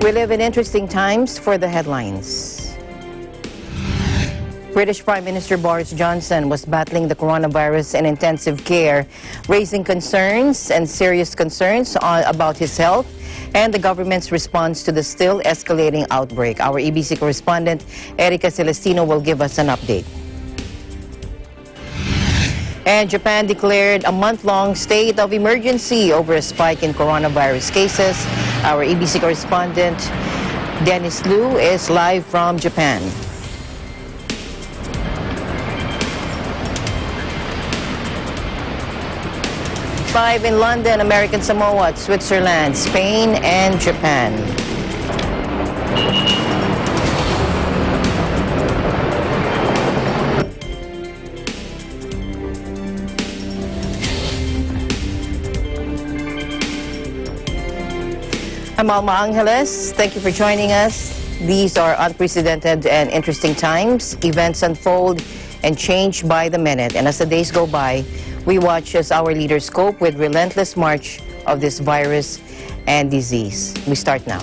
We live in interesting times for the headlines. British Prime Minister Boris Johnson was battling the coronavirus in intensive care, raising concerns and serious concerns about his health and the government's response to the still escalating outbreak. Our EBC correspondent Erica Celestino will give us an update. And Japan declared a month-long state of emergency over a spike in coronavirus cases. Our EBC correspondent Dennis Liu is live from Japan. Five in London, American Samoa, Switzerland, Spain, and Japan. I'm Alma Angeles. Thank you for joining us. These are unprecedented and interesting times. Events unfold and change by the minute. And as the days go by, we watch as our leaders cope with relentless march of this virus and disease. We start now.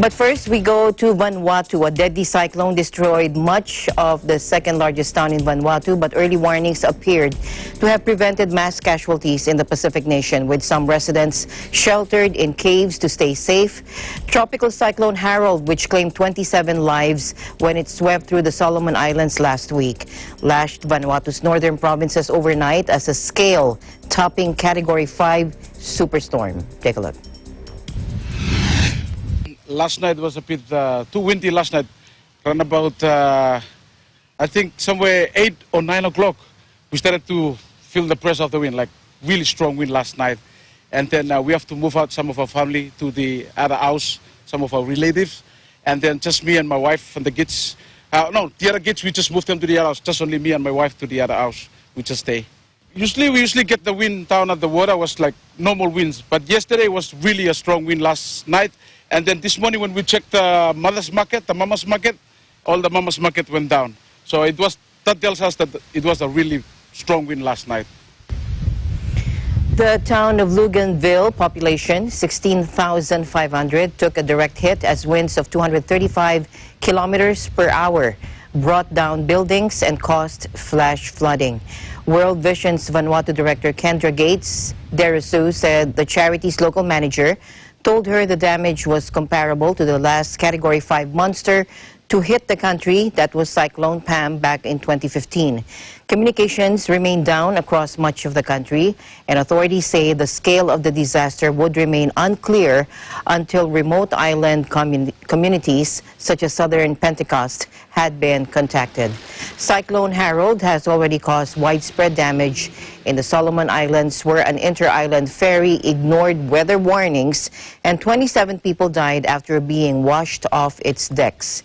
But first, we go to Vanuatu. A deadly cyclone destroyed much of the second-largest town in Vanuatu, but early warnings appeared to have prevented mass casualties in the Pacific nation, with some residents sheltered in caves to stay safe. Tropical Cyclone Harold, which claimed 27 lives when it swept through the Solomon Islands last week, lashed Vanuatu's northern provinces overnight as a scale-topping Category 5 superstorm. Take a look. Last night was a bit too windy last night, around about, I think somewhere 8 or 9 o'clock, we started to feel the pressure of the wind, like really strong wind last night. And then we have to move out some of our family to the other house, some of our relatives. And then just me and my wife and the kids, no, the other kids, we just moved them to the other house. Just only me and my wife to the other house. We just stay. We usually get the wind down at the water, was like normal winds. But yesterday was really a strong wind last night. And then this morning when we checked the mama's market, all the mama's market went down. So that tells us that it was a really strong wind last night. The town of Luganville, population 16,500, took a direct hit as winds of 235 kilometers per hour brought down buildings and caused flash flooding. World Vision's Vanuatu director Kendra Gates Derisu said the charity's local manager told her the damage was comparable to the last Category 5 monster to hit the country, that was Cyclone Pam, back in 2015. Communications remain down across much of the country, and authorities say the scale of the disaster would remain unclear until remote island communities such as Southern Pentecost had been contacted. Cyclone Harold has already caused widespread damage in the Solomon Islands, where an inter-island ferry ignored weather warnings and 27 people died after being washed off its decks.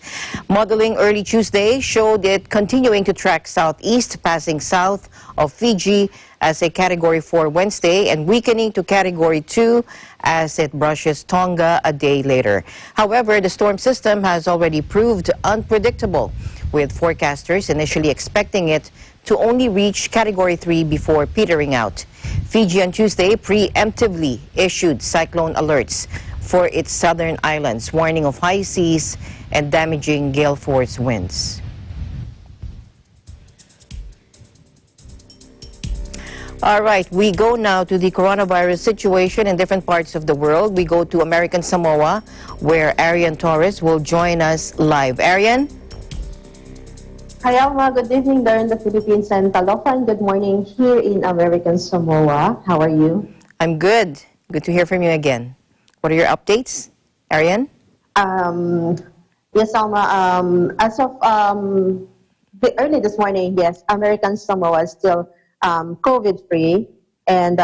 Modeling early Tuesday showed it continuing to track southeast, passing south of Fiji as a Category 4 Wednesday and weakening to Category 2 as it brushes Tonga a day later. However, the storm system has already proved unpredictable, with forecasters initially expecting it to only reach Category 3 before petering out. Fiji on Tuesday preemptively issued cyclone alerts for its southern islands, warning of high seas and damaging gale force winds. All right, we go now to the coronavirus situation in different parts of the world. We go to American Samoa, where Arian Torres will join us live. Arian? Hi, Alma. Good evening there in the Philippines, and Talofa, good morning here in American Samoa. How are you? I'm good. Good to hear from you again. What are your updates, Arian? Yes, Alma. As of early this morning, yes, American Samoa is still COVID-free, and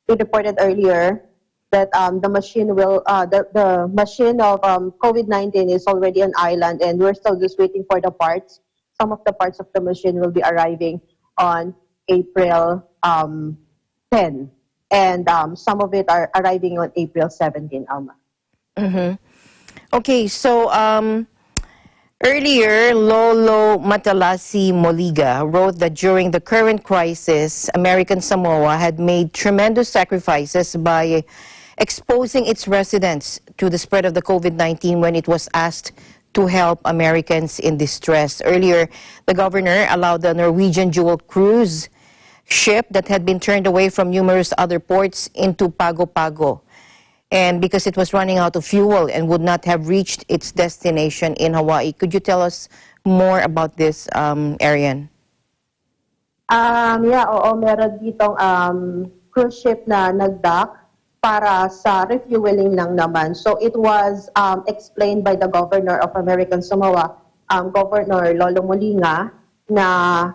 we reported earlier that the machine will the machine of COVID-19 is already an island, and we're still just waiting for the parts. Some of the parts of the machine will be arriving on April 10, and some of it are arriving on April 17, Alma. Okay, so Earlier, Lolo Matalasi Moliga wrote that during the current crisis, American Samoa had made tremendous sacrifices by exposing its residents to the spread of the COVID-19 when it was asked to help Americans in distress. Earlier, the governor allowed the Norwegian dual cruise ship that had been turned away from numerous other ports into Pago Pago, and because it was running out of fuel and would not have reached its destination in Hawaii. Could you tell us more about this, Arian? Oo, meron ditong cruise ship na nag-dock para sa refueling lang naman. So it was explained by the governor of American Samoa, Governor Lolo Molinga, na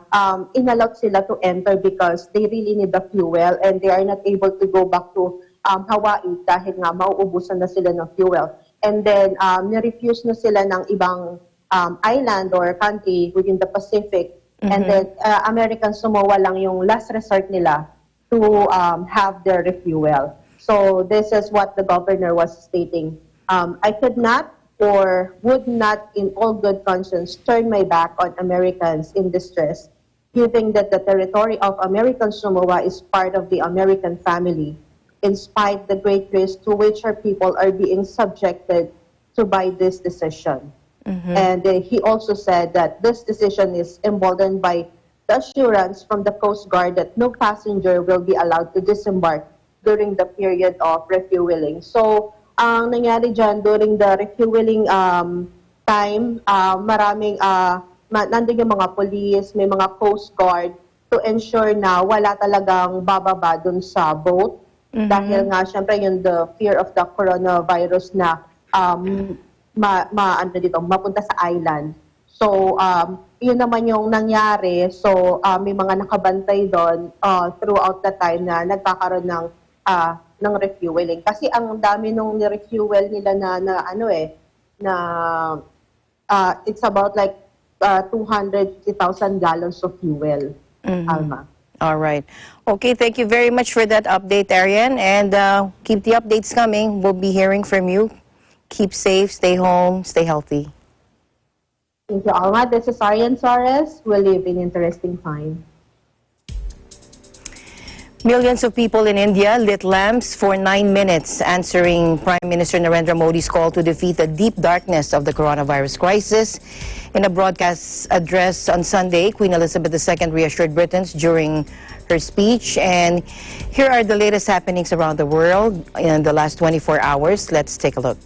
inallowed sila to enter because they really need the fuel and they are not able to go back to Hawaii dahil nga mauubusan na sila ng fuel. And then, nirefuse na sila ng ibang island or country within the Pacific. And then, American Samoa lang yung last resort nila to have their refuel. So, this is what the governor was stating. I could not or would not in all good conscience turn my back on Americans in distress, given that the territory of American Samoa is part of the American family, in spite the great risk to which our people are being subjected to by this decision. And he also said that this decision is emboldened by the assurance from the Coast Guard that no passenger will be allowed to disembark during the period of refueling. So, ang nangyari dyan during the refueling time, maraming, nandun yung mga police, may mga Coast Guard to ensure na wala talagang bababa dun sa boat. Dahil nga, syempre, yung the fear of the coronavirus na mapunta sa island. So, yun naman yung nangyari. So, may mga nakabantay doon throughout the time na nagkakaroon ng refueling. Kasi ang dami nung ni-refuel nila it's about like 250,000 gallons of fuel, Alma. All right. Okay, thank you very much for that update, Arian. And keep the updates coming. We'll be hearing from you. Keep safe, stay home, stay healthy. Thank you, Alma. This is Arian Suarez. We live in interesting times. Millions of people in India lit lamps for 9 minutes, answering Prime Minister Narendra Modi's call to defeat the deep darkness of the coronavirus crisis. In a broadcast address on Sunday, Queen Elizabeth II reassured Britons during her speech. And here are the latest happenings around the world in the last 24 hours. Let's take a look.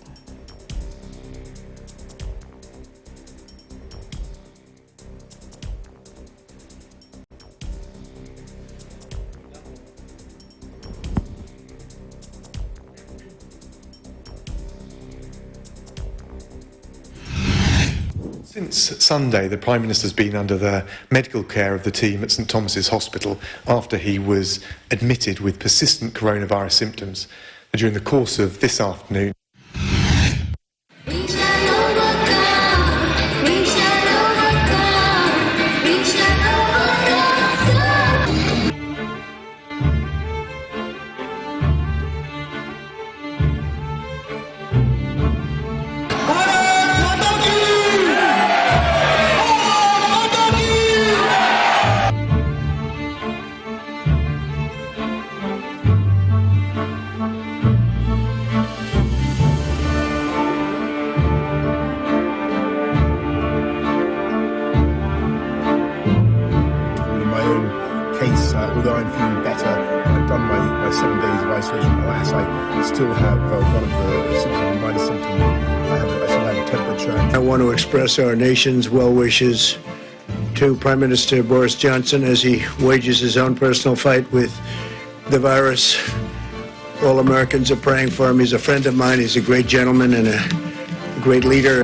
Since Sunday, the Prime Minister's been under the medical care of the team at St Thomas's Hospital after he was admitted with persistent coronavirus symptoms. During the course of this afternoon, although I'm feeling better, I've done my 7 days of isolation. Alas, I still have one of the symptoms, minor symptoms. I still have a temperature. I want to express our nation's well wishes to Prime Minister Boris Johnson as he wages his own personal fight with the virus. All Americans are praying for him. He's a friend of mine. He's a great gentleman and a great leader.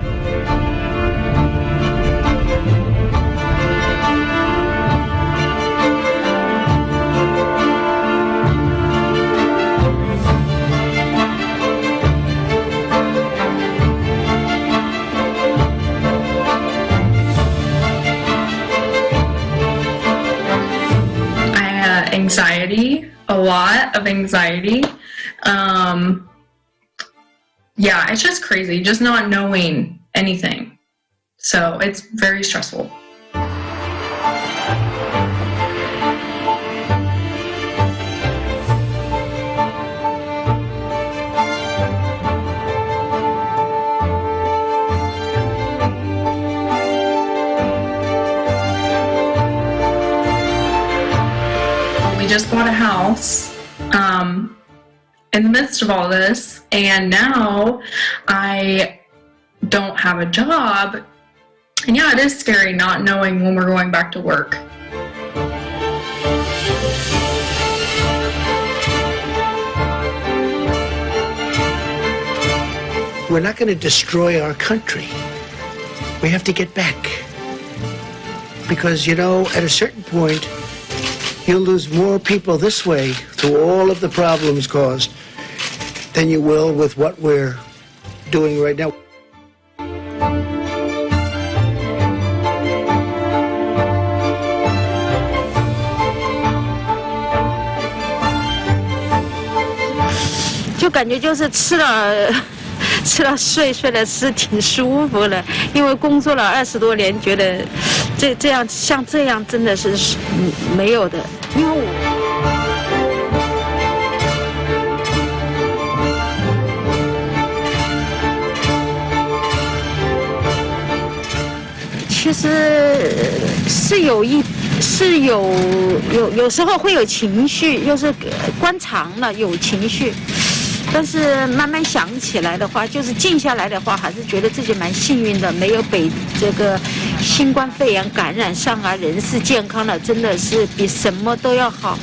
Anxiety, a lot of anxiety. Yeah, it's just crazy, just not knowing anything. So it's very stressful. We just bought a house in the midst of all this, and now I don't have a job. And yeah, it is scary not knowing when we're going back to work. We're not going to destroy our country. We have to get back. Because, you know, at a certain point, you'll lose more people this way through all of the problems caused than you will with what we're doing right now.就感觉就是吃了睡，睡了吃，挺舒服的。因为工作了20多年，觉得这样像这样真的是没有的。因为我其实有时候会有情绪，就是关长了有情绪。但是慢慢想起来的话，就是静下来的话，还是觉得自己蛮幸运的，没有被这个新冠肺炎感染上啊，人是健康的，真的是比什么都要好。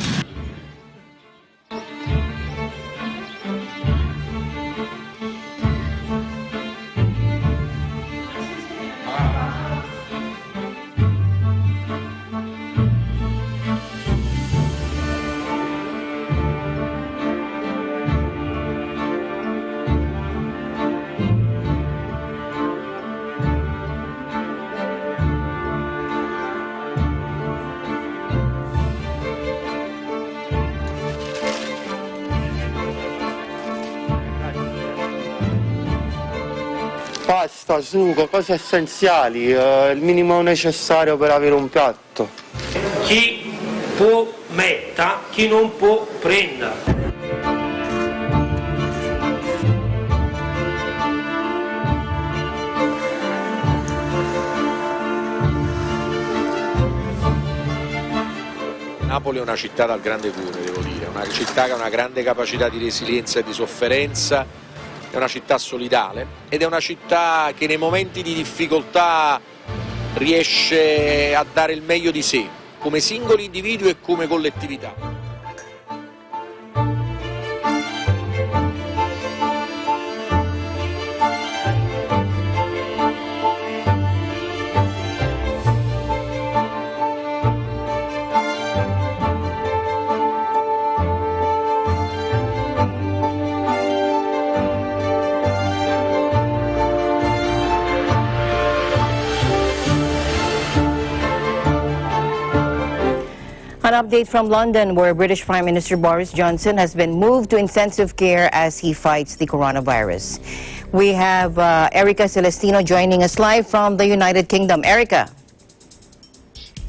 Pasta, sugo, cose essenziali, il minimo necessario per avere un piatto. Chi può metta, chi non può prenda. Napoli è una città dal grande cuore, devo dire, una città che ha una grande capacità di resilienza e di sofferenza. È una città solidale ed è una città che nei momenti di difficoltà riesce a dare il meglio di sé, come singoli individui e come collettività. An update from London, where British Prime Minister Boris Johnson has been moved to intensive care as he fights the coronavirus. We have Erica Celestino joining us live from the United Kingdom. Erica.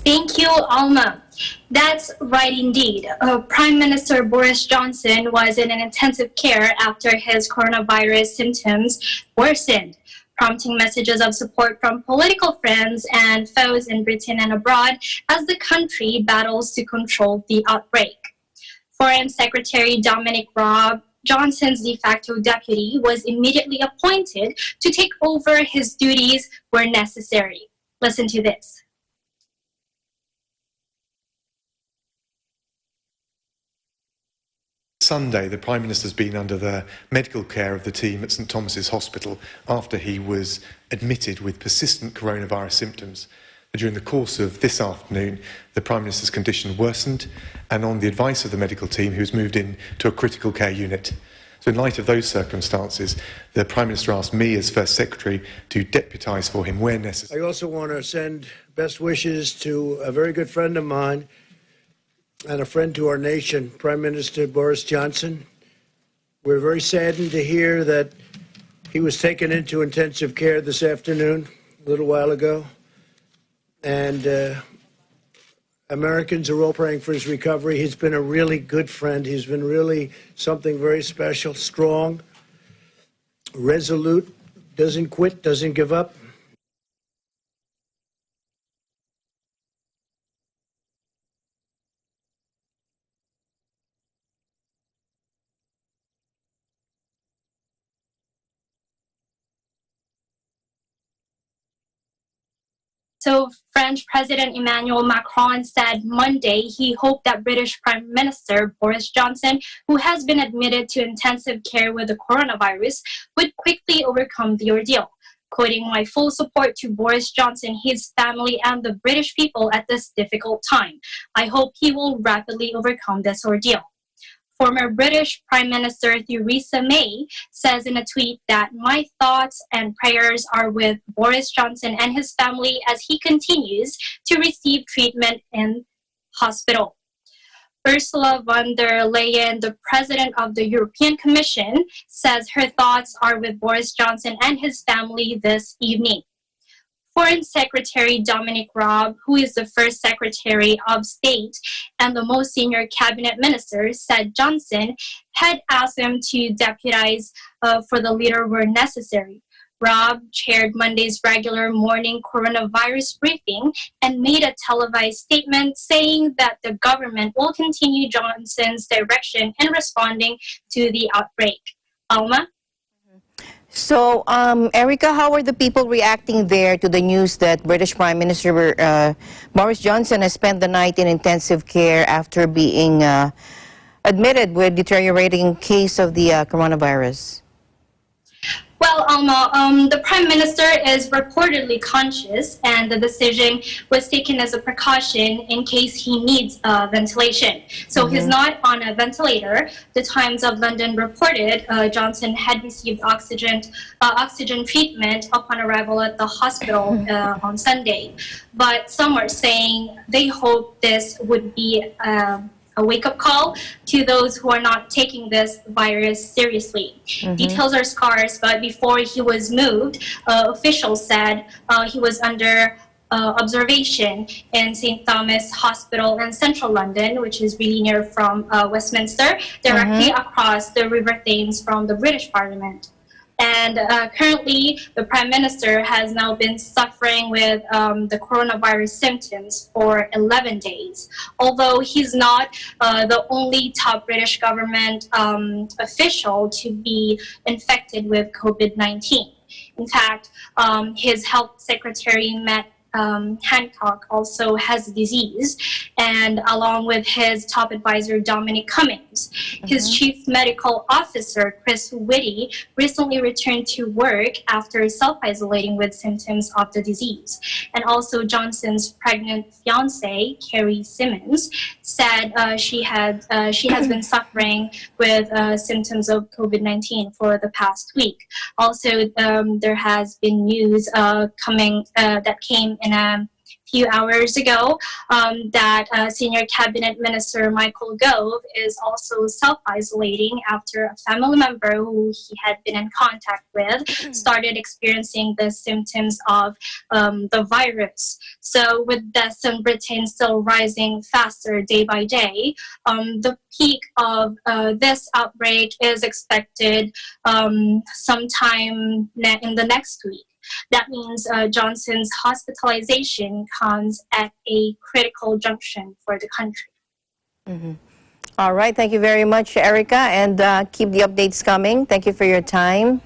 Thank you, Alma. That's right indeed. Prime Minister Boris Johnson was in an intensive care after his coronavirus symptoms worsened, prompting messages of support from political friends and foes in Britain and abroad as the country battles to control the outbreak. Foreign Secretary Dominic Raab, Johnson's de facto deputy, was immediately appointed to take over his duties where necessary. Listen to this. Sunday, the Prime Minister's been under the medical care of the team at St Thomas's Hospital after he was admitted with persistent coronavirus symptoms. During the course of this afternoon, the Prime Minister's condition worsened, and on the advice of the medical team, he was moved in to a critical care unit. So in light of those circumstances, the Prime Minister asked me as First Secretary to deputise for him where necessary. I also want to send best wishes to a very good friend of mine and a friend to our nation, Prime Minister Boris Johnson. We're very saddened to hear that he was taken into intensive care this afternoon. a little while ago. And Americans are all praying for his recovery. He's been a really good friend. He's been really something very special, strong, resolute, doesn't quit, doesn't give up. So French President Emmanuel Macron said Monday he hoped that British Prime Minister Boris Johnson, who has been admitted to intensive care with the coronavirus, would quickly overcome the ordeal. Quoting, "My full support to Boris Johnson, his family, and the British people at this difficult time. I hope he will rapidly overcome this ordeal." Former British Prime Minister Theresa May says in a tweet that "my thoughts and prayers are with Boris Johnson and his family as he continues to receive treatment in hospital." Ursula von der Leyen, the president of the European Commission, says her thoughts are with Boris Johnson and his family this evening. Foreign Secretary Dominic Raab, who is the first Secretary of State and the most senior cabinet minister, said Johnson had asked him to deputize for the leader where necessary. Raab chaired Monday's regular morning coronavirus briefing and made a televised statement saying that the government will continue Johnson's direction in responding to the outbreak. Alma? So, Erica, how are the people reacting there to the news that British Prime Minister Boris Johnson has spent the night in intensive care after being admitted with deteriorating case of the coronavirus? Well, Alma, the Prime Minister is reportedly conscious, and the decision was taken as a precaution in case he needs ventilation. So he's not on a ventilator. The Times of London reported Johnson had received oxygen treatment upon arrival at the hospital on Sunday. But some are saying they hope this would be a wake-up call to those who are not taking this virus seriously. Details are scarce, but before he was moved, officials said he was under observation in St. Thomas Hospital in central London, which is really near from Westminster, directly across the River Thames from the British Parliament. And currently, the Prime Minister has now been suffering with the coronavirus symptoms for 11 days. Although he's not the only top British government official to be infected with COVID-19. In fact, his health secretary, Matt Hancock, also has the disease, and along with his top advisor Dominic Cummings. His chief medical officer, Chris Whitty, recently returned to work after self-isolating with symptoms of the disease. And also Johnson's pregnant fiancée, Carrie Simmons, said she has been suffering with symptoms of COVID-19 for the past week. Also, there has been news that came in a few hours ago that Senior Cabinet Minister Michael Gove is also self-isolating after a family member who he had been in contact with started experiencing the symptoms of the virus. So with deaths in Britain still rising faster day by day, the peak of this outbreak is expected sometime in the next week. That means Johnson's hospitalization comes at a critical junction for the country. All right. Thank you very much, Erica, and keep the updates coming. Thank you for your time.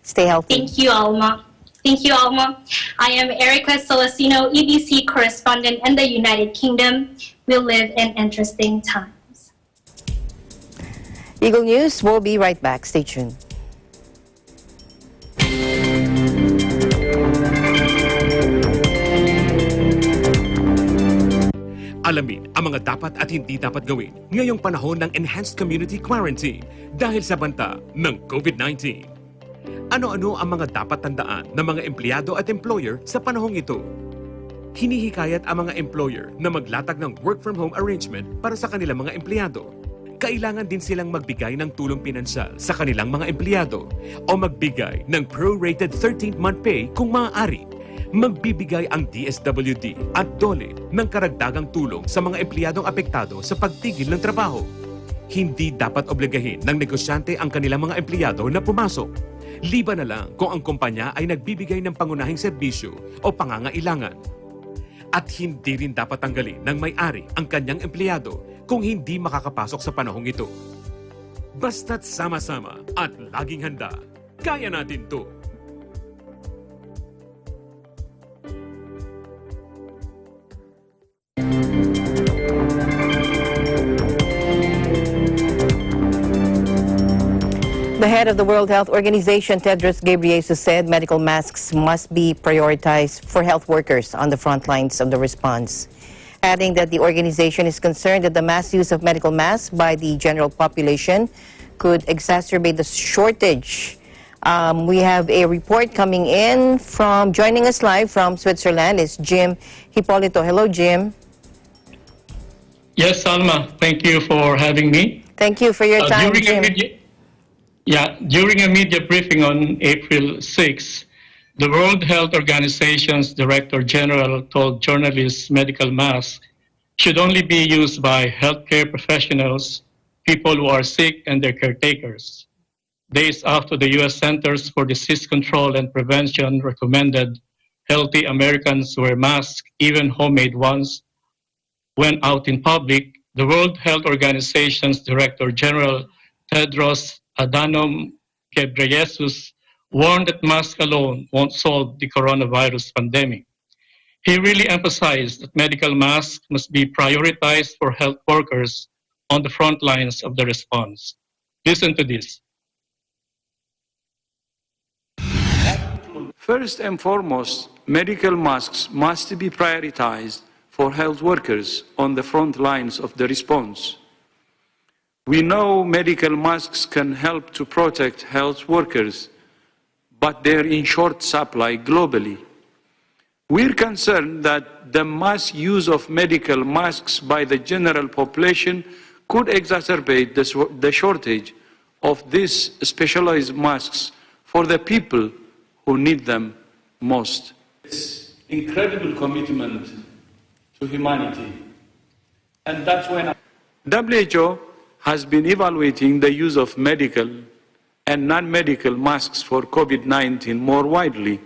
Stay healthy. Thank you, Alma. Thank you, Alma. I am Erica Solacino, EBC correspondent in the United Kingdom. We live in interesting times. Eagle News, we'll be right back. Stay tuned. Alamin ang mga dapat at hindi dapat gawin ngayong panahon ng Enhanced Community Quarantine dahil sa banta ng COVID-19. Ano-ano ang mga dapat tandaan ng mga empleyado at employer sa panahong ito? Hinihikayat ang mga employer na maglatag ng work-from-home arrangement para sa kanilang mga empleyado. Kailangan din silang magbigay ng tulong pinansyal sa kanilang mga empleyado o magbigay ng prorated 13th month pay kung maaari. Magbibigay ang DSWD at DOLE ng karagdagang tulong sa mga empleyadong apektado sa pagtigil ng trabaho. Hindi dapat obligahin ng negosyante ang kanilang mga empleyado na pumasok. Liban na lang kung ang kumpanya ay nagbibigay ng pangunahing serbisyo o pangangailangan. At hindi rin dapat tanggalin ng may-ari ang kanyang empleyado kung hindi makakapasok sa panahong ito. Basta't sama-sama at laging handa, kaya natin to. The head of the World Health Organization, Tedros Ghebreyesus, said medical masks must be prioritized for health workers on the front lines of the response, adding that the organization is concerned that the mass use of medical masks by the general population could exacerbate the shortage. We have a report coming in from, joining us live from Switzerland is Jim Hipólito. Hello, Jim. Yes, Salma, thank you for having me. Thank you for your time, Jim. During a media briefing on April 6, the World Health Organization's Director General told journalists medical masks should only be used by healthcare professionals, people who are sick, and their caretakers. Days after the U.S. Centers for Disease Control and Prevention recommended healthy Americans wear masks, even homemade ones, when out in public, the World Health Organization's Director General Tedros Adhanom Ghebreyesus warned that masks alone won't solve the coronavirus pandemic. He really emphasized that medical masks must be prioritized for health workers on the front lines of the response. Listen to this. First and foremost, medical masks must be prioritized for health workers on the front lines of the response. We know medical masks can help to protect health workers, but they're in short supply globally. We're concerned that the mass use of medical masks by the general population could exacerbate the shortage of these specialized masks for the people who need them most. It's incredible commitment to humanity. And that's when WHO has been evaluating the use of medical and non-medical masks for COVID-19 more widely.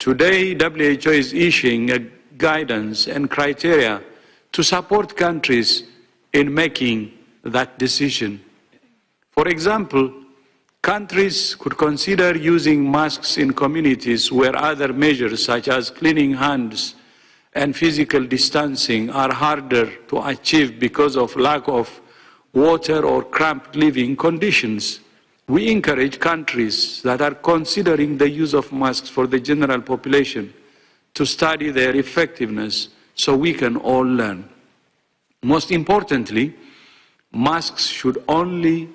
Today, WHO is issuing a guidance and criteria to support countries in making that decision. For example, countries could consider using masks in communities where other measures such as cleaning hands and physical distancing are harder to achieve because of lack of water or cramped living conditions. We encourage countries that are considering the use of masks for the general population to study their effectiveness so we can all learn. Most importantly, masks should only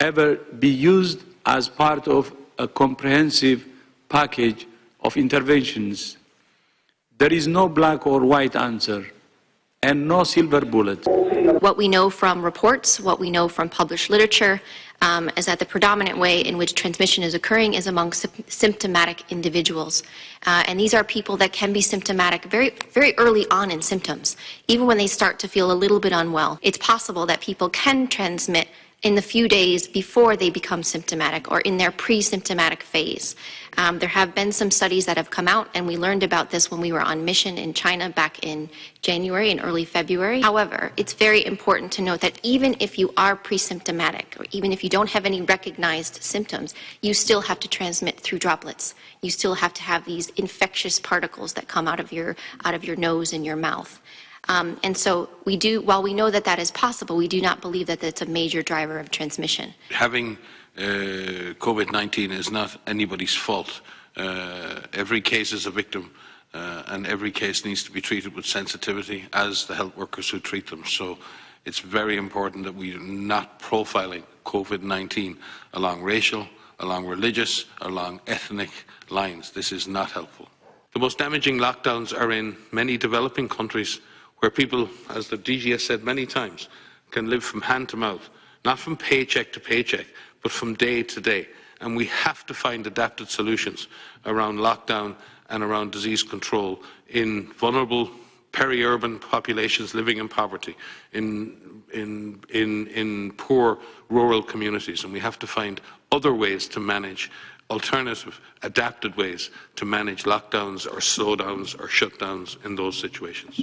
ever be used as part of a comprehensive package of interventions. There is no black or white answer and no silver bullet. What we know from reports, what we know from published literature, is that the predominant way in which transmission is occurring is among symptomatic individuals. And these are people that can be symptomatic very, very early on in symptoms, even when they start to feel a little bit unwell. It's possible that people can transmit in the few days before they become symptomatic or in their pre-symptomatic phase. There have been some studies that have come out, and we learned about this when we were on mission in China back in January and early February. However, it's very important to note that even if you are pre-symptomatic, or even if you don't have any recognized symptoms, you still have to transmit through droplets. You still have to have these infectious particles that come out of your nose and your mouth. And so we do, while we know that that is possible, we do not believe that it's a major driver of transmission. Having COVID-19 is not anybody's fault. Every case is a victim, and every case needs to be treated with sensitivity, as the health workers who treat them. So it's very important that we are not profiling COVID-19 along racial, along religious, along ethnic lines. This is not helpful. The most damaging lockdowns are in many developing countries where people, as the DG has said many times, can live from hand to mouth, not from paycheck to paycheck, but from day to day. And we have to find adapted solutions around lockdown and around disease control in vulnerable peri-urban populations living in poverty, in poor rural communities, and we have to find other ways to manage, alternative, adapted ways to manage lockdowns or slowdowns or shutdowns in those situations.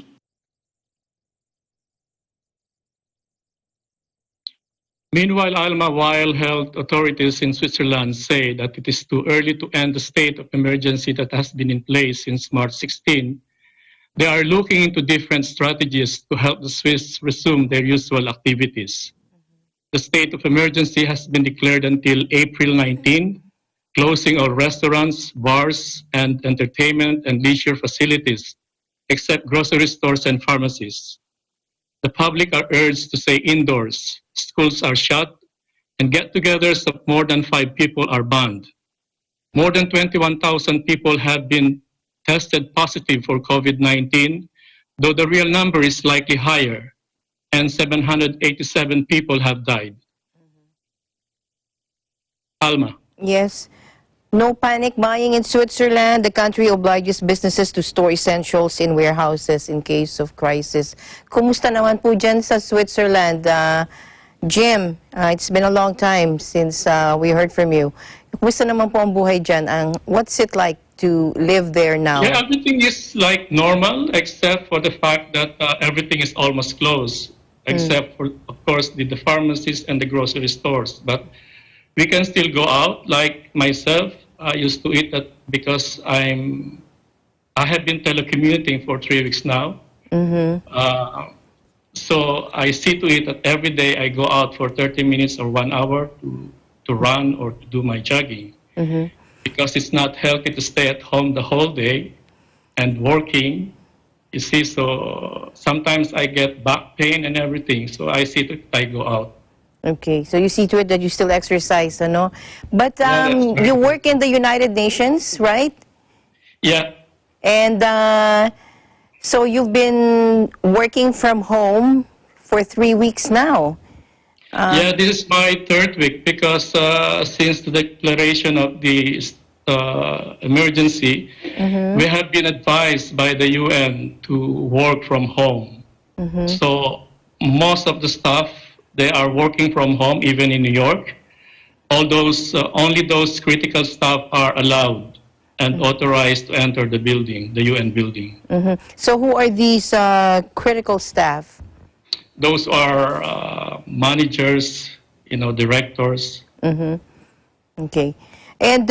Meanwhile, Alma, while health authorities in Switzerland say that it is too early to end the state of emergency that has been in place since March 16, they are looking into different strategies to help the Swiss resume their usual activities. The state of emergency has been declared until April 19, closing all restaurants, bars, and entertainment and leisure facilities, except grocery stores and pharmacies. The public are urged to stay indoors, schools are shut, and get-togethers of more than 5 people are banned. More than 21,000 people have been tested positive for COVID-19, though the real number is likely higher, and 787 people have died. Alma. Yes. No panic buying in Switzerland. The country obliges businesses to store essentials in warehouses in case of crisis. Kumusta naman po dyan sa Switzerland? Jim, it's been a long time since we heard from you. Kumusta naman po ang buhay dyan? What's it like to live there now? Yeah, everything is like normal, except for the fact that everything is almost closed, except for, of course, the pharmacies and the grocery stores. But we can still go out. Like myself, I used to eat that because I have been telecommuting for 3 weeks now. So I see to it that every day I go out for 30 minutes or 1 hour to run or to do my jogging. Because it's not healthy to stay at home the whole day and working. You see, so sometimes I get back pain and everything. So I see to it I go out. Okay, so you see to it that you still exercise, ano? But you work in the United Nations, right? Yeah. And so you've been working from home for 3 weeks now. Yeah, this is my 3rd week because since the declaration of the emergency, we have been advised by the UN to work from home. So most of the staff, they are working from home, even in New York. All those, only those critical staff are allowed and authorized to enter the building, the UN building. So who are these critical staff? Those are managers, directors. Okay. And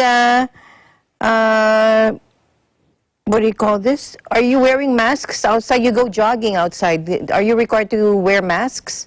what do you call this? Are you wearing masks outside? You go jogging outside. Are you required to wear masks?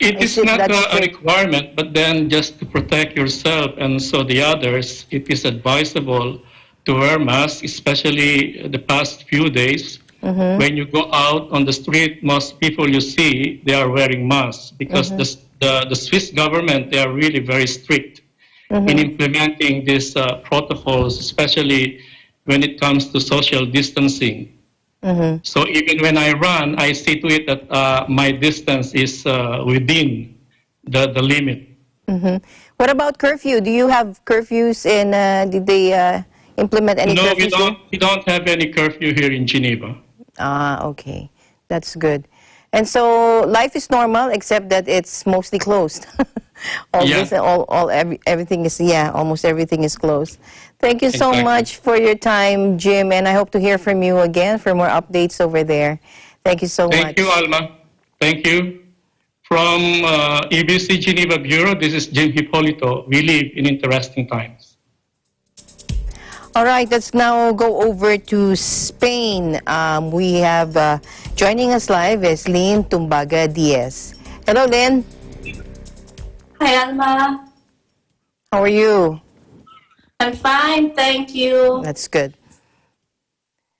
It is not a requirement, but then just to protect yourself and so the others, it is advisable to wear masks, especially the past few days. When you go out on the street, most people you see, they are wearing masks because the Swiss government, they are really very strict in implementing these protocols, especially when it comes to social distancing. So even when I run, I see to it that my distance is within the limit. What about curfew? Do you have curfews in, did they implement any curfews? No, we don't have any curfew here in Geneva. Ah, okay. That's good. And so life is normal except that it's mostly closed. Everything is, almost everything is closed. Thank you so much for your time, Jim, and I hope to hear from you again for more updates over there. Thank you so much. Thank you, Alma. Thank you. From EBC Geneva Bureau, this is Jim Hippolito. We live in interesting times. All right, let's now go over to Spain. We have joining us live is Lynn Tumbaga Diaz. Hello, Lynn. Hi, Alma. How are you? I'm fine, thank you. That's good.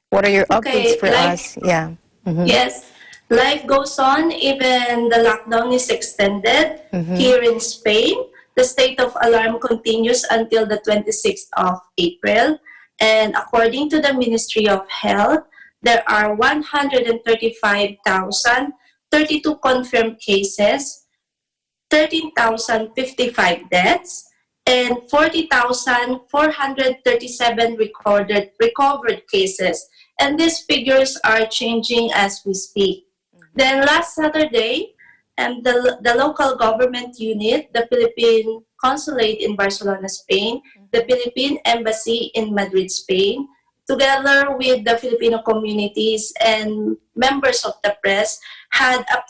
What are your updates for us? Yeah. Yes, life goes on. Even the lockdown is extended here in Spain. The state of alarm continues until the 26th of April. And according to the Ministry of Health, there are 135,032 confirmed cases, 13,055 deaths, and 40,437 recovered cases. And these figures are changing as we speak. Then last Saturday, the local government unit, the Philippine Consulate in Barcelona, Spain, the Philippine Embassy in Madrid, Spain, together with the Filipino communities and members of the press, had a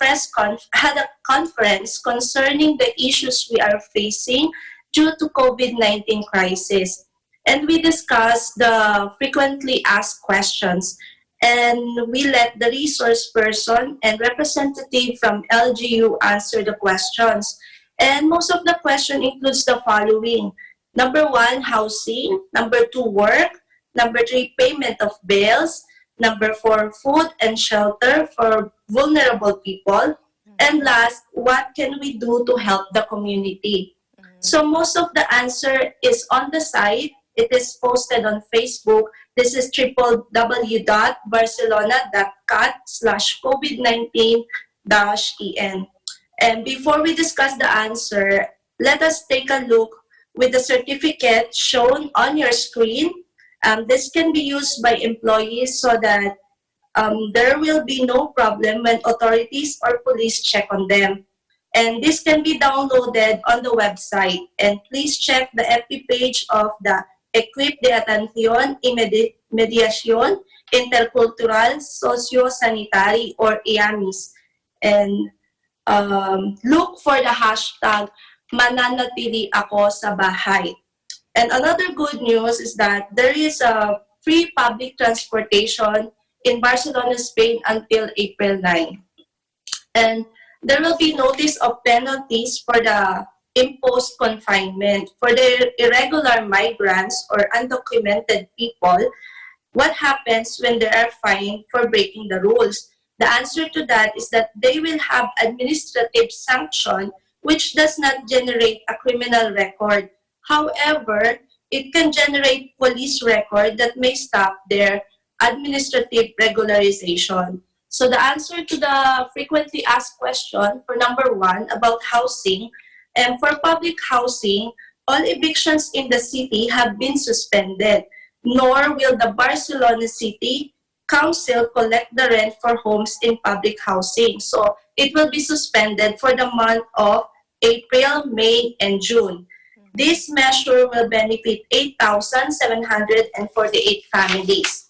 conference concerning the issues we are facing due to COVID-19 crisis. And we discussed the frequently asked questions, and we let the resource person and representative from LGU answer the questions. And most of the question includes the following. Number 1, housing. Number 2, work. Number 3, payment of bills. Number 4, food and shelter for vulnerable people. And last, what can we do to help the community? So most of the answer is on the site. It is posted on Facebook. This is www.barcelona.cat/COVID-19-en. And before we discuss the answer, let us take a look with the certificate shown on your screen. This can be used by employees so that there will be no problem when authorities or police check on them. And this can be downloaded on the website. And please check the FB page of the Equipe de Atención y Mediación Intercultural Socio-Sanitary, or EAMIS. And look for the hashtag mananatili ako sa bahay. And another good news is that there is a free public transportation in Barcelona, Spain until April 9. And there will be notice of penalties for the imposed confinement. For the irregular migrants or undocumented people, what happens when they are fined for breaking the rules? The answer to that is that they will have administrative sanction which does not generate a criminal record. However, it can generate police record that may stop their administrative regularization. So the answer to the frequently asked question for number 1 about housing, and for public housing, all evictions in the city have been suspended, nor will the Barcelona City Council collect the rent for homes in public housing. So it will be suspended for the month of April, May, and June. This measure will benefit 8,748 families.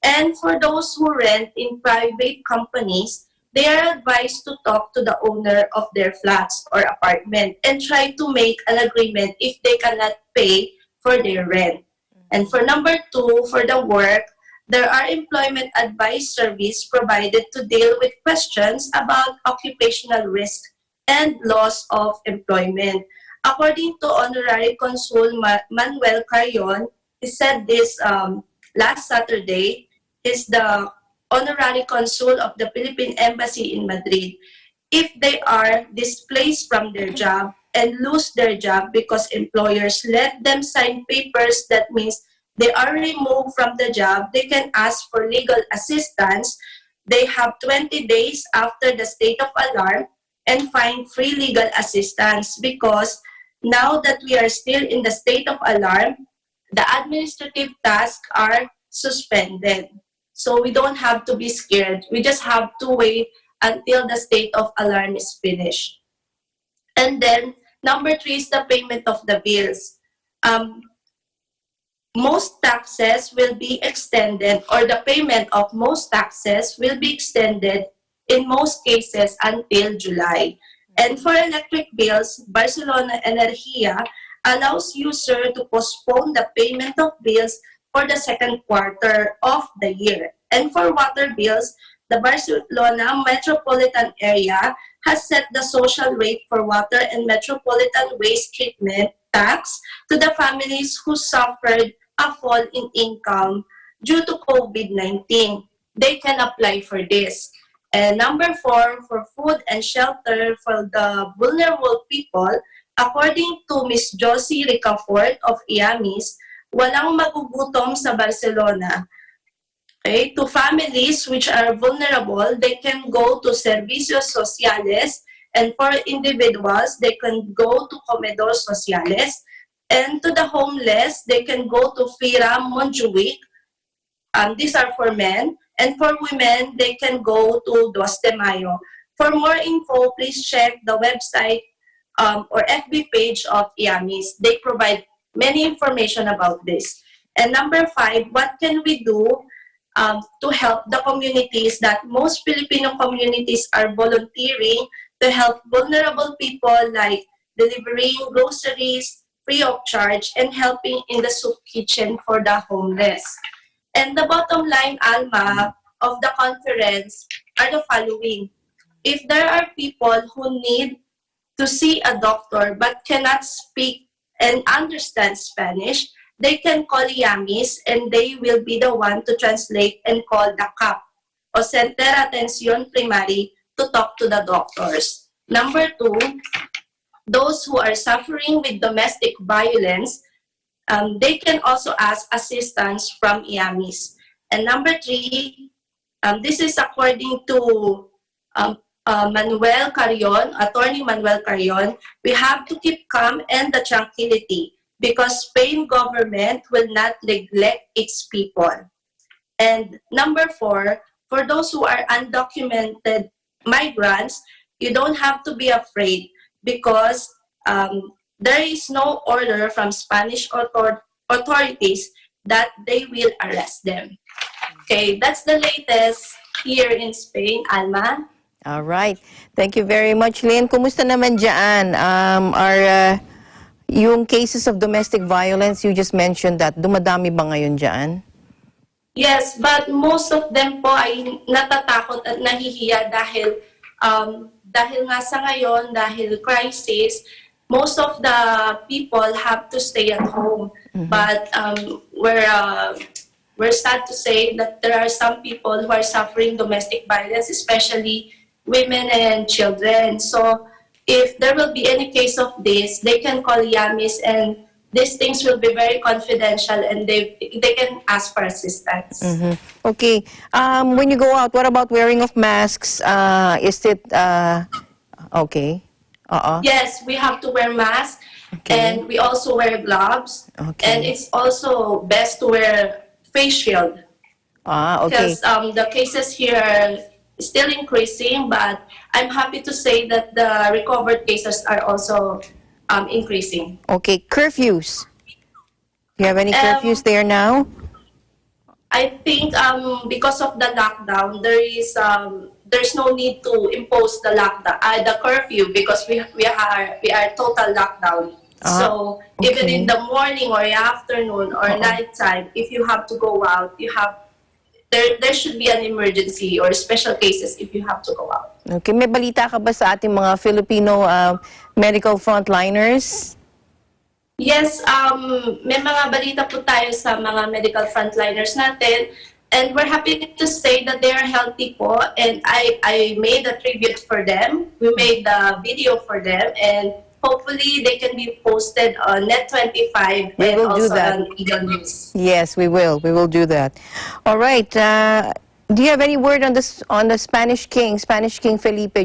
And for those who rent in private companies, they are advised to talk to the owner of their flats or apartment and try to make an agreement if they cannot pay for their rent. And for number 2, for the work, there are employment advice service provided to deal with questions about occupational risk and loss of employment. According to Honorary Consul Manuel Carrion, he said this last Saturday, is the Honorary Consul of the Philippine Embassy in Madrid. If they are displaced from their job and lose their job because employers let them sign papers that means they are removed from the job, they can ask for legal assistance. They have 20 days after the state of alarm and find free legal assistance, because now that we are still in the state of alarm, the administrative tasks are suspended. So we don't have to be scared. We just have to wait until the state of alarm is finished. And then number 3 is the payment of the bills. Most taxes will be extended, or the payment of most taxes will be extended in most cases until July. And for electric bills, Barcelona Energia allows user to postpone the payment of bills for the second quarter of the year. And for water bills, the Barcelona metropolitan area has set the social rate for water and metropolitan waste treatment tax to the families who suffered a fall in income due to COVID-19. They can apply for this. And number 4, for food and shelter for the vulnerable people, according to Ms. Josie Ricafort of IAMIS, walang magugutom sa Barcelona. Okay? To families which are vulnerable, they can go to servicios sociales, and for individuals, they can go to comedor sociales. And to the homeless, they can go to Fira Monjuik. These are for men. And for women, they can go to Dos de Mayo. For more info, please check the website or FB page of IAMIS. They provide many information about this. And number 5, what can we do to help the communities that most Filipino communities are volunteering to help vulnerable people, like delivering groceries free of charge and helping in the soup kitchen for the homeless. And the bottom line, Alma, of the conference are the following. If there are people who need to see a doctor but cannot speak and understand Spanish, they can call IAMIS and they will be the one to translate and call the CAP, o Center Atención Primary, to talk to the doctors. Number 2, those who are suffering with domestic violence, they can also ask assistance from IAMIS. And number 3, this is according to Manuel Carrion, Attorney Manuel Carrion, we have to keep calm and the tranquility because Spain government will not neglect its people. And number 4, for those who are undocumented migrants, you don't have to be afraid because there is no order from Spanish authorities that they will arrest them. Okay, that's the latest here in Spain, Alma. All right. Thank you very much, Lynn. Kumusta naman dyan? Yung cases of domestic violence, you just mentioned that, dumadami ba ngayon dyan? Yes, but most of them po ay natatakot at nahihiya dahil nga sa ngayon, dahil crisis, most of the people have to stay at home. But we're sad to say that there are some people who are suffering domestic violence, especially women and children. So if there will be any case of this, they can call IAMIS and these things will be very confidential and they can ask for assistance. Okay. When you go out, what about wearing of masks? Is it okay? Yes, we have to wear masks and we also wear gloves. And it's also best to wear face shield. Okay. Because the cases here are still increasing, but I'm happy to say that the recovered cases are also increasing. Okay, curfews. Do you have any curfews there now? I think because of the lockdown, there's no need to impose the lockdown, the curfew, because we are total lockdown. So even in the morning or afternoon or nighttime, if you have to go out, there should be an emergency or special cases if you have to go out. Okay, may balita ka ba sa ating mga Filipino medical frontliners? Yes, may mga balita po tayo sa mga medical frontliners natin, and we're happy to say that they are healthy po, and I made a tribute for them. We made the video for them, and hopefully they can be posted on Net25 and also on Eagle News. Yes, we will. We will do that. All right. Do you have any word on this on the Spanish King Felipe,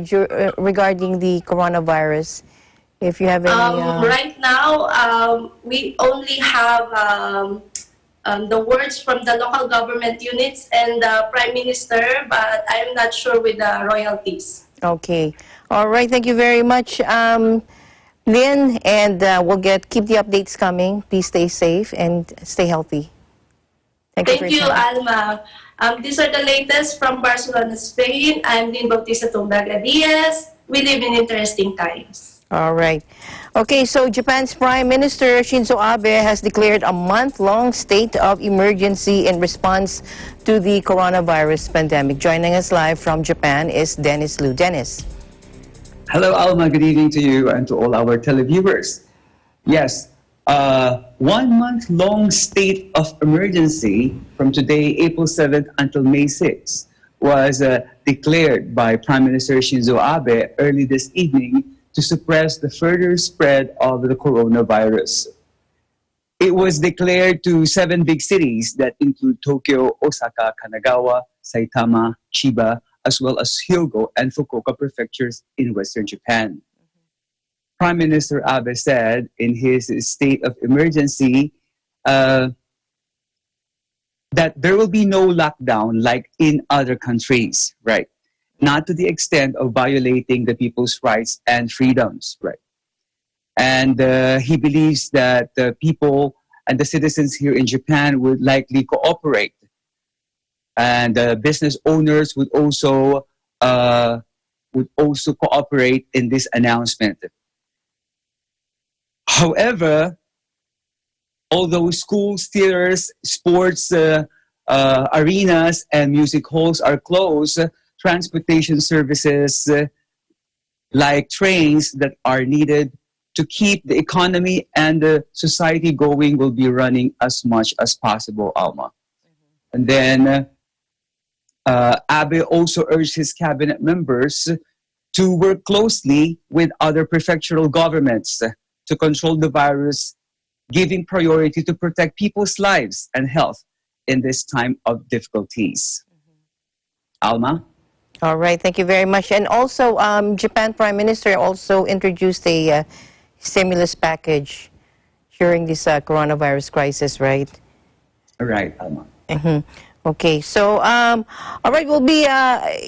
regarding the coronavirus? If you have any. Right now, we only have the words from the local government units and the Prime Minister, but I'm not sure with the royalties. Okay. All right. Thank you very much, Lynn, and we'll keep the updates coming. Please stay safe and stay healthy. Thank you, Alma. These are the latest from Barcelona, Spain. I'm Lynn Bautista Tumbaga Diaz. We live in interesting times. All right. Okay, so Japan's Prime Minister Shinzo Abe has declared a month-long state of emergency in response to the coronavirus pandemic. Joining us live from Japan is Dennis Liu. Dennis. Hello, Alma. Good evening to you and to all our televiewers. Yes, 1 month-long state of emergency from today, April 7th, until May 6th, was declared by Prime Minister Shinzo Abe early this evening to suppress the further spread of the coronavirus. It was declared to 7 big cities that include Tokyo, Osaka, Kanagawa, Saitama, Chiba, as well as Hyogo and Fukuoka prefectures in Western Japan. Prime Minister Abe said in his state of emergency that there will be no lockdown like in other countries, right? Not to the extent of violating the people's rights and freedoms, right? And he believes that the people and the citizens here in Japan would likely cooperate. And business owners would also cooperate in this announcement. However, although schools, theaters, sports arenas, and music halls are closed, transportation services like trains that are needed to keep the economy and the society going will be running as much as possible, Alma. And then Abe also urged his cabinet members to work closely with other prefectural governments to control the virus, giving priority to protect people's lives and health in this time of difficulties. Alma? All right, thank you very much. And also, Japan Prime Minister also introduced a stimulus package during this coronavirus crisis, right? Right, Alma. Okay, so, all right, we'll be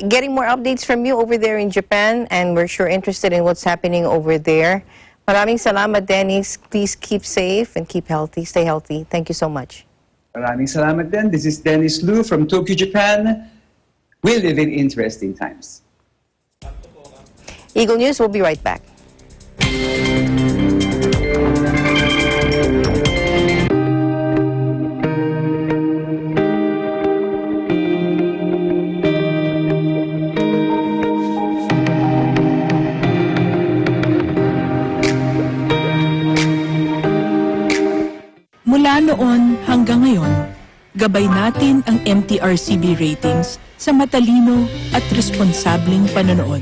getting more updates from you over there in Japan, and we're sure interested in what's happening over there. Maraming salamat, Dennis. Please keep safe and keep healthy. Stay healthy. Thank you so much. Maraming salamat din. This is Dennis Lu from Tokyo, Japan. We live in interesting times. Eagle News, we'll be right back. Mula noon hanggang ngayon, gabay natin ang MTRCB ratings sa matalino at responsableng panonood.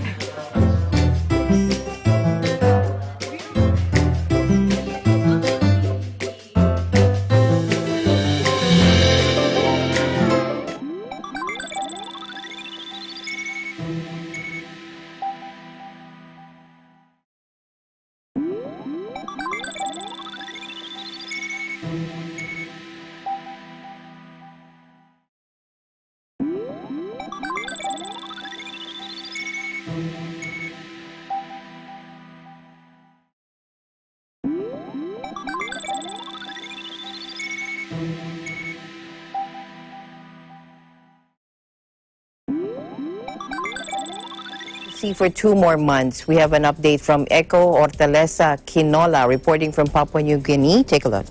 For 2 more months. We have an update from Echo Hortaleza Quinola reporting from Papua New Guinea. Take a look.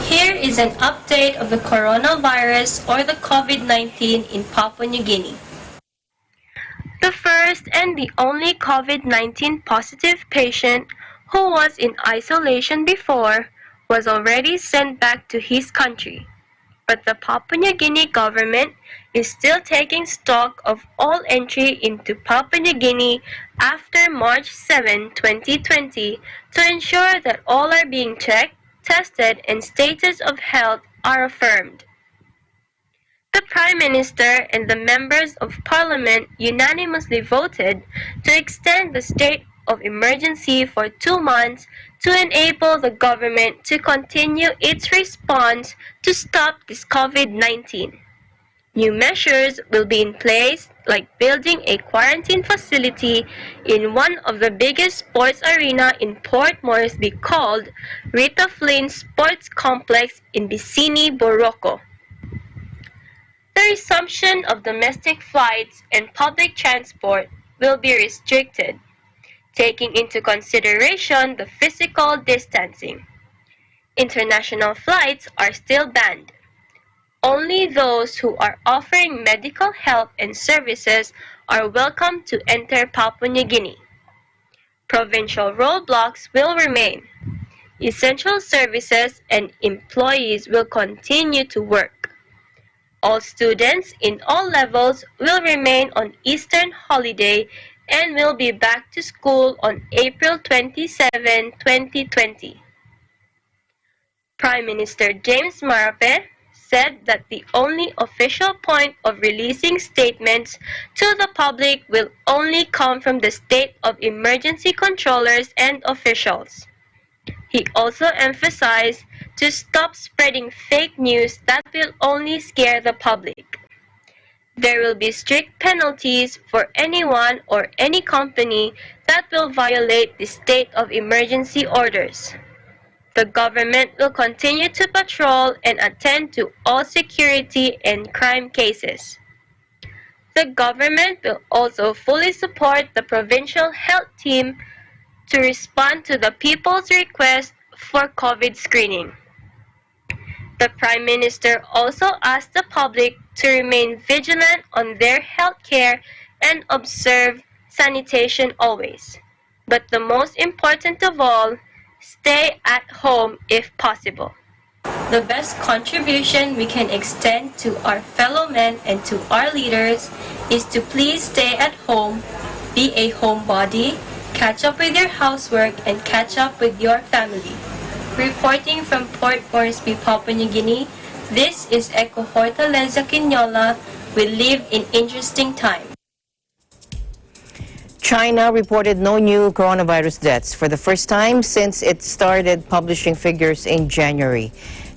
Here is an update of the coronavirus or the COVID-19 in Papua New Guinea. The first and the only COVID-19 positive patient who was in isolation before was already sent back to his country. But the Papua New Guinea government is still taking stock of all entry into Papua New Guinea after March 7, 2020 to ensure that all are being checked, tested, and status of health are affirmed. The Prime Minister and the members of Parliament unanimously voted to extend the state of emergency for 2 months to enable the government to continue its response to stop this COVID-19. New measures will be in place, like building a quarantine facility in one of the biggest sports arena in Port Moresby called Rita Flynn Sports Complex in Bicini, Boroko. The resumption of domestic flights and public transport will be restricted, taking into consideration the physical distancing. International flights are still banned. Only those who are offering medical help and services are welcome to enter Papua New Guinea. Provincial roadblocks will remain. Essential services and employees will continue to work. All students in all levels will remain on Eastern holiday and will be back to school on April 27, 2020. Prime Minister James Marape said that the only official point of releasing statements to the public will only come from the state of emergency controllers and officials. He also emphasized to stop spreading fake news that will only scare the public. There will be strict penalties for anyone or any company that will violate the state of emergency orders. The government will continue to patrol and attend to all security and crime cases. The government will also fully support the provincial health team to respond to the people's request for COVID screening. The Prime Minister also asked the public to remain vigilant on their health care and observe sanitation always. But the most important of all, stay at home if possible. The best contribution we can extend to our fellow men and to our leaders is to please stay at home, be a homebody, catch up with your housework, and catch up with your family. Reporting from Port Moresby, Papua New Guinea, this is Eco Fortaleza Quinola. We live in interesting times. China reported no new coronavirus deaths for the first time since it started publishing figures in January,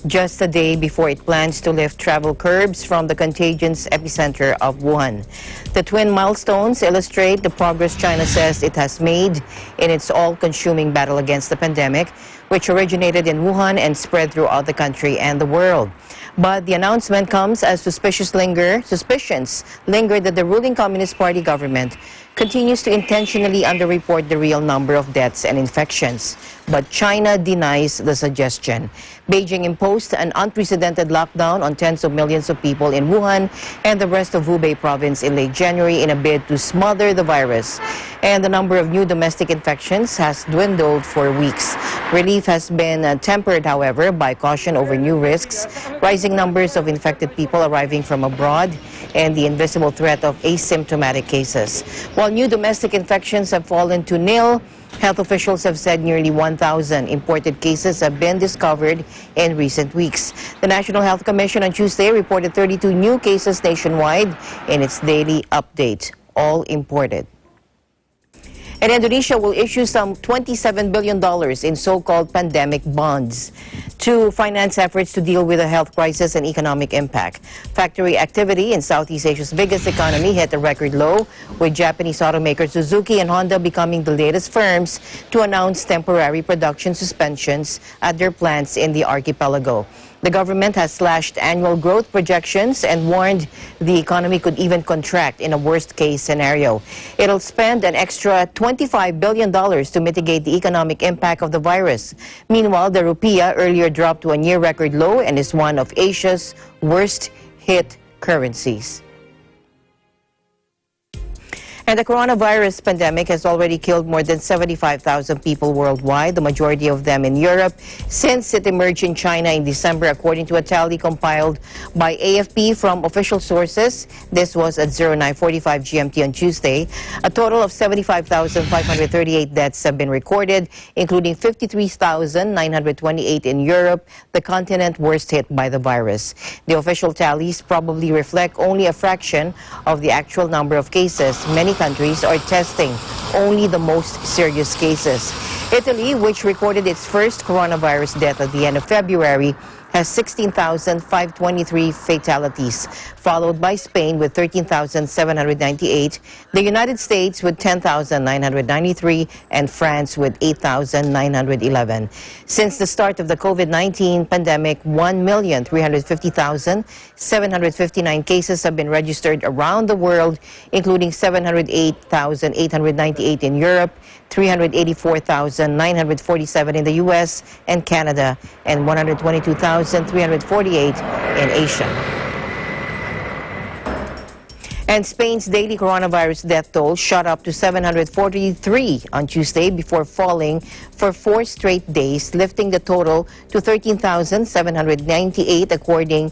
just a day before it plans to lift travel curbs from the contagion's epicenter of Wuhan. The twin milestones illustrate the progress China says it has made in its all-consuming battle against the pandemic, which originated in Wuhan and spread throughout the country and the world. But the announcement comes as suspicions linger that the ruling Communist Party government continues to intentionally underreport the real number of deaths and infections. But China denies the suggestion. Beijing imposed an unprecedented lockdown on tens of millions of people in Wuhan and the rest of Hubei province in late January in a bid to smother the virus. And the number of new domestic infections has dwindled for weeks. Relief has been tempered, however, by caution over new risks, rising numbers of infected people arriving from abroad, and the invisible threat of asymptomatic cases. While new domestic infections have fallen to nil, health officials have said nearly 1,000 imported cases have been discovered in recent weeks. The National Health Commission on Tuesday reported 32 new cases nationwide in its daily update, all imported. And Indonesia will issue some $27 billion in so-called pandemic bonds to finance efforts to deal with the health crisis and economic impact. Factory activity in Southeast Asia's biggest economy hit a record low, with Japanese automakers Suzuki and Honda becoming the latest firms to announce temporary production suspensions at their plants in the archipelago. The government has slashed annual growth projections and warned the economy could even contract in a worst-case scenario. It'll spend an extra $25 billion to mitigate the economic impact of the virus. Meanwhile, the rupiah earlier dropped to a near-record low and is one of Asia's worst-hit currencies. And the coronavirus pandemic has already killed more than 75,000 people worldwide, the majority of them in Europe, since it emerged in China in December, according to a tally compiled by AFP from official sources. This was at 09:45 GMT on Tuesday. A total of 75,538 deaths have been recorded, including 53,928 in Europe, the continent worst hit by the virus. The official tallies probably reflect only a fraction of the actual number of cases. Many countries are testing only the most serious cases. Italy, which recorded its first coronavirus death at the end of February, has 16,523 fatalities, followed by Spain with 13,798, the United States with 10,993, and France with 8,911. Since the start of the COVID-19 pandemic, 1,350,759 cases have been registered around the world, including 708,898 in Europe, 384,947 in the U.S. and Canada, and 122,348 in Asia. And Spain's daily coronavirus death toll shot up to 743 on Tuesday before falling for 4 straight days, lifting the total to 13,798 according